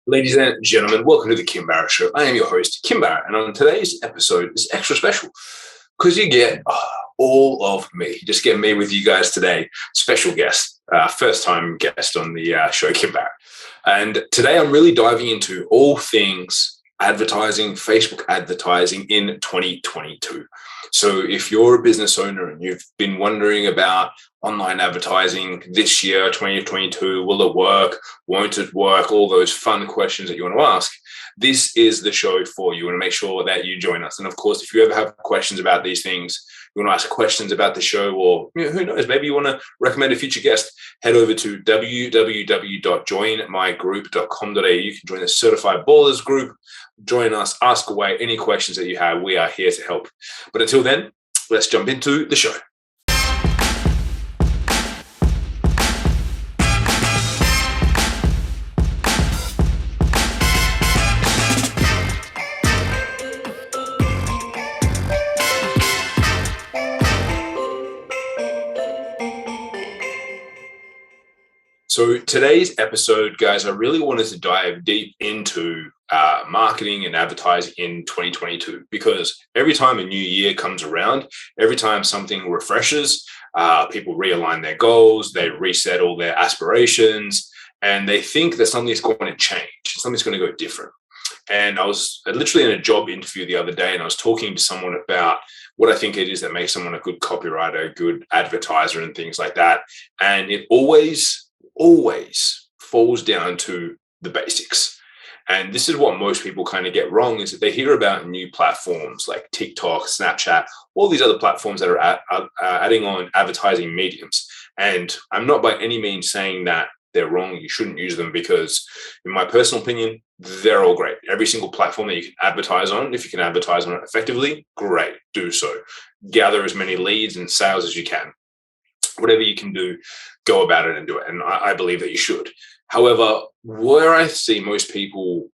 Ladies and gentlemen, welcome to the Kim Barrett Show. I am your host, Kim Barrett, and on today's episode is extra special because you get all of me. Just get me with you guys today. Special guest, first time guest on the show, Kim Barrett. And today I'm really diving into all things advertising, Facebook advertising in 2022. So if you're a business owner and you've been wondering about online advertising this year, 2022, will it work? Won't it work? All those fun questions that you want to ask. This is the show for you. You want to make sure that you join us. And of course, if you ever have questions about these things, you want to ask questions about the show, or who knows, maybe you want to recommend a future guest, head over to www.joinmygroup.com.au. You can join the Certified Ballers group, join us, ask away any questions that you have. We are here to help. But until then, let's jump into the show. So today's episode, guys, I really wanted to dive deep into marketing and advertising in 2022, because every time a new year comes around, every time something refreshes, people realign their goals, they reset all their aspirations, and they think that something's going to change, something's going to go different. And I was literally in a job interview the other day, and I was talking to someone about what I think it is that makes someone a good copywriter, a good advertiser, and things like that. And it always falls down to the basics. And this is what most people kind of get wrong, is that they hear about new platforms like TikTok, Snapchat, all these other platforms that are adding on advertising mediums. And I'm not by any means saying that they're wrong, you shouldn't use them, because in my personal opinion, they're all great. Every single platform that you can advertise on, if you can advertise on it effectively, great, do so. Gather as many leads and sales as you can. Whatever you can do, go about it and do it. And I believe that you should. However, where I see most people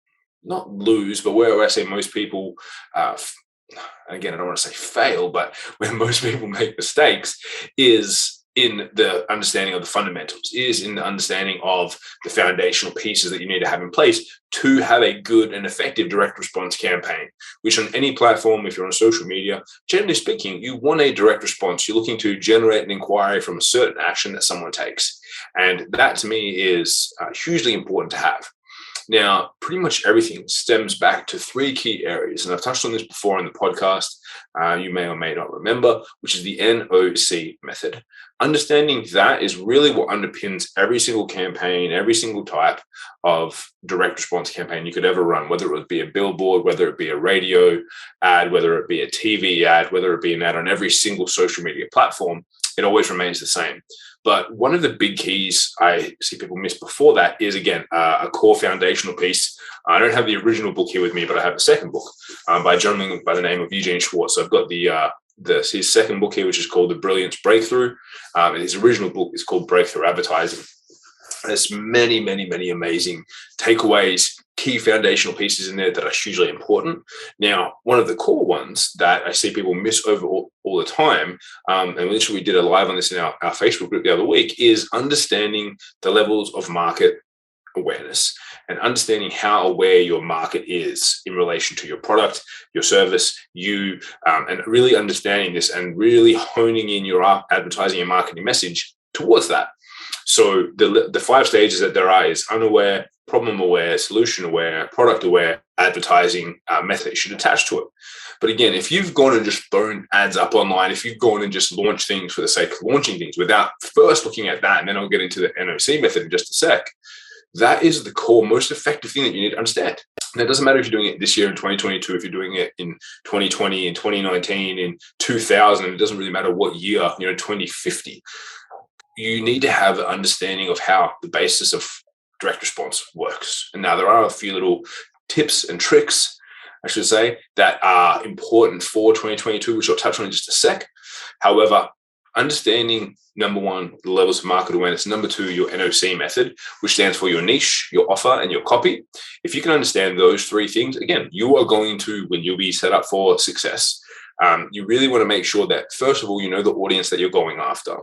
not lose, but where I see most people, again, I don't want to say fail, but where most people make mistakes is in the understanding of the fundamentals, is in the understanding of the foundational pieces that you need to have in place to have a good and effective direct response campaign, which on any platform, if you're on social media, generally speaking, you want a direct response. You're looking to generate an inquiry from a certain action that someone takes. And that to me is hugely important to have. Now, pretty much everything stems back to three key areas. And I've touched on this before in the podcast. You may or may not remember, which is the NOC method. Understanding that is really what underpins every single campaign, every single type of direct response campaign you could ever run, whether it would be a billboard, whether it be a radio ad, whether it be a TV ad, whether it be an ad on every single social media platform. It always remains the same. But one of the big keys I see people miss before that is, again, a core foundational piece. I don't have the original book here with me, but I have the second book by a gentleman by the name of Eugene Schwartz. So I've got his second book here, which is called The Brilliance Breakthrough. And his original book is called Breakthrough Advertising. There's many, many, many amazing takeaways, key foundational pieces in there that are hugely important. Now, one of the core ones that I see people miss over all the time, and literally we did a live on this in our Facebook group the other week, is understanding the levels of market awareness and understanding how aware your market is in relation to your product, your service, and really understanding this and really honing in your advertising and marketing message towards that. So the 5 stages that there are is unaware, problem aware, solution aware, product aware, advertising method you should attach to it. But again, if you've gone and just thrown ads up online, if you've gone and just launched things for the sake of launching things without first looking at that, and then I'll get into the NOC method in just a sec, that is the core, most effective thing that you need to understand. And it doesn't matter if you're doing it this year in 2022, if you're doing it in 2020, in 2019, in 2000, it doesn't really matter what year, 2050. You need to have an understanding of how the basis of direct response works. And now there are a few little tips and tricks, I should say, that are important for 2022, which I'll touch on in just a sec. However, understanding, number one, the levels of market awareness. Number two, your NOC method, which stands for your niche, your offer, and your copy. If you can understand those three things, again, you are going to, when you'll be set up for success. You really want to make sure that, first of all, you know the audience that you're going after.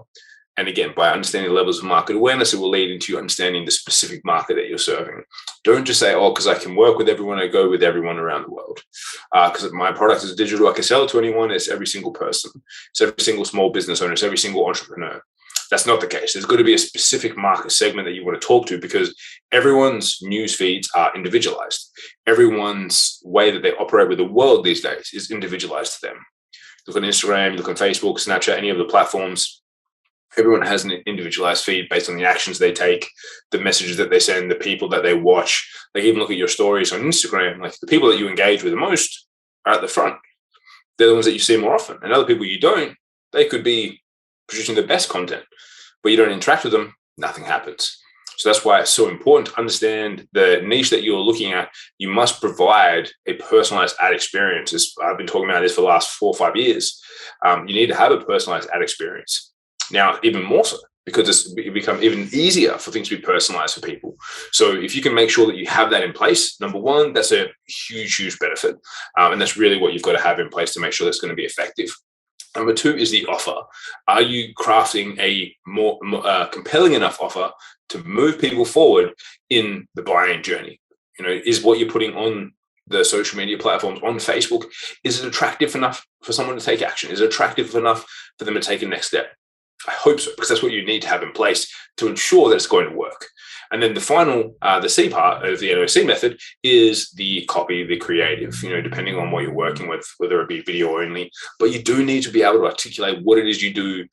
And again, by understanding the levels of market awareness, it will lead into you understanding the specific market that you're serving. Don't just say, oh, because I can work with everyone, I go with everyone around the world. Because my product is digital, I can sell it to anyone. It's every single person. It's every single small business owner. It's every single entrepreneur. That's not the case. There's got to be a specific market segment that you want to talk to, because everyone's news feeds are individualized. Everyone's way that they operate with the world these days is individualized to them. Look on Instagram, look on Facebook, Snapchat, any of the platforms. Everyone has an individualized feed based on the actions they take, the messages that they send, the people that they watch. Like, even look at your stories on Instagram. Like, the people that you engage with the most are at the front. They're the ones that you see more often. And other people you don't, they could be producing the best content, but you don't interact with them, nothing happens. So that's why it's so important to understand the niche that you're looking at. You must provide a personalized ad experience. I've been talking about this for the last 4 or 5 years. You need to have a personalized ad experience. Now, even more so, because it becomes even easier for things to be personalized for people. So if you can make sure that you have that in place, number one, that's a huge, huge benefit. And that's really what you've got to have in place to make sure that's going to be effective. Number two is the offer. Are you crafting a more compelling enough offer to move people forward in the buying journey? Is what you're putting on the social media platforms, on Facebook, is it attractive enough for someone to take action? Is it attractive enough for them to take a next step? I hope so, because that's what you need to have in place to ensure that it's going to work. And then the final, the C part of the NOC method is the copy, the creative, depending on what you're working with, whether it be video only. But you do need to be able to articulate what it is you do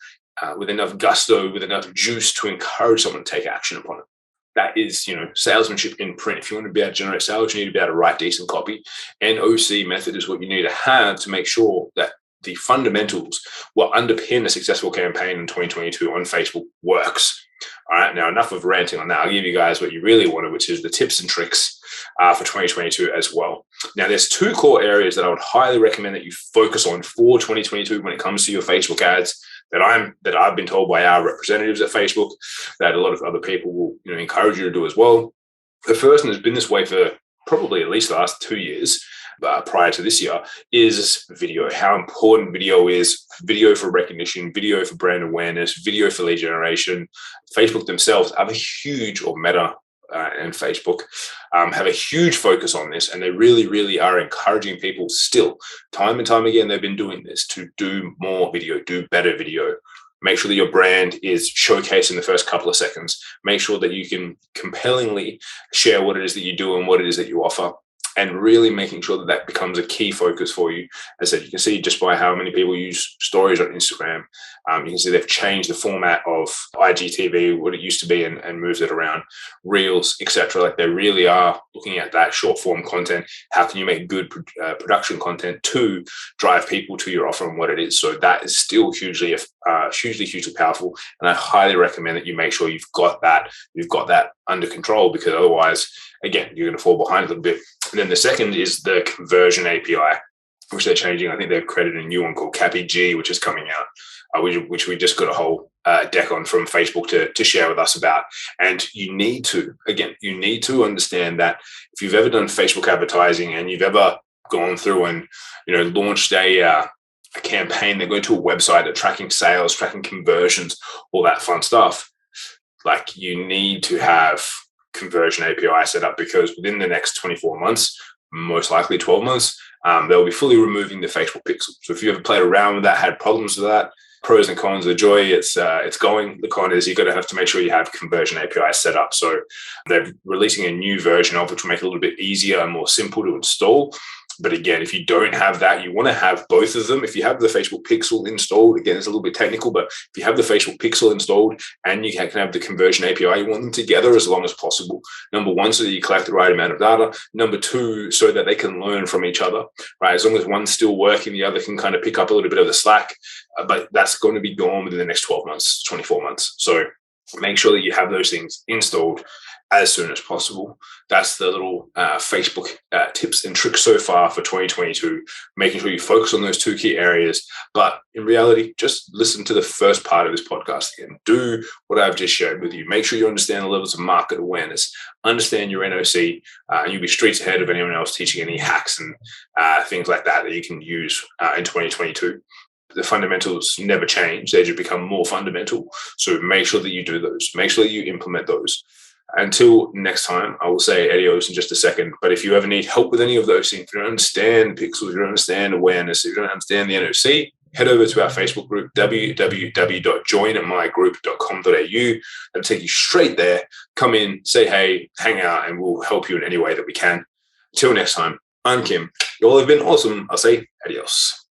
with enough gusto, with enough juice to encourage someone to take action upon it. That is, salesmanship in print. If you want to be able to generate sales, you need to be able to write decent copy. NOC method is what you need to have to make sure that the fundamentals will underpin a successful campaign in 2022 on Facebook works. All right, now enough of ranting on that. I'll give you guys what you really wanted, which is the tips and tricks for 2022 as well. Now, there's 2 core areas that I would highly recommend that you focus on for 2022 when it comes to your Facebook ads that I've been told by our representatives at Facebook that a lot of other people will encourage you to do as well. The first one has been this way for probably at least the last 2 years. Prior to this year, is video. How important video is. Video for recognition, video for brand awareness, video for lead generation. Facebook themselves have a huge, or Meta and Facebook have a huge focus on this, and they really, really are encouraging people still, time and time again, they've been doing this, to do more video, do better video. Make sure that your brand is showcased in the first couple of seconds. Make sure that you can compellingly share what it is that you do and what it is that you offer, and really making sure that becomes a key focus for you. As I said, you can see just by how many people use stories on Instagram. You can see they've changed the format of IGTV, what it used to be, and moved it around, Reels, etc. Like, they really are looking at that short form content. How can you make good production content to drive people to your offer and what it is? So that is still hugely powerful. And I highly recommend that you make sure you've got that under control, because otherwise, again, you're going to fall behind a little bit. And then the second is the conversion API, which they're changing. I think they've created a new one called CAPI-G, which is coming out, which we just got a whole deck on from Facebook to share with us about. And you need to understand that if you've ever done Facebook advertising and you've ever gone through and launched a campaign, they're going to a website, they're tracking sales, tracking conversions, all that fun stuff. Like, you need to have conversion API set up, because within the next 24 months, most likely 12 months, they'll be fully removing the Facebook pixel. So if you ever played around with that, had problems with that, pros and cons, the joy, it's going. The con is you're going to have to make sure you have conversion API set up. So they're releasing a new version of which will make it a little bit easier and more simple to install. But again, if you don't have that, you want to have both of them. If you have the Facebook pixel installed, again, it's a little bit technical, but if you have the Facebook pixel installed and you can have the conversion API, you want them together as long as possible. Number one, so that you collect the right amount of data. Number two, so that they can learn from each other, right? As long as one's still working, the other can kind of pick up a little bit of the slack, but that's going to be gone within the next 12 months, 24 months. So make sure that you have those things installed as soon as possible. That's the little Facebook tips and tricks so far for 2022, making sure you focus on those two key areas. But in reality, just listen to the first part of this podcast again. Do what I've just shared with you. Make sure you understand the levels of market awareness, understand your NOC, and you'll be streets ahead of anyone else teaching any hacks and things like that you can use in 2022. the fundamentals never change. They just become more fundamental. So make sure that you do those. Make sure that you implement those. Until next time, I will say adios in just a second. But if you ever need help with any of those things, if you don't understand pixels, if you don't understand awareness, if you don't understand the NOC, head over to our Facebook group, www.joinmygroup.com.au. That'll take you straight there. Come in, say hey, hang out, and we'll help you in any way that we can. Until next time, I'm Kim. You all have been awesome. I'll say adios.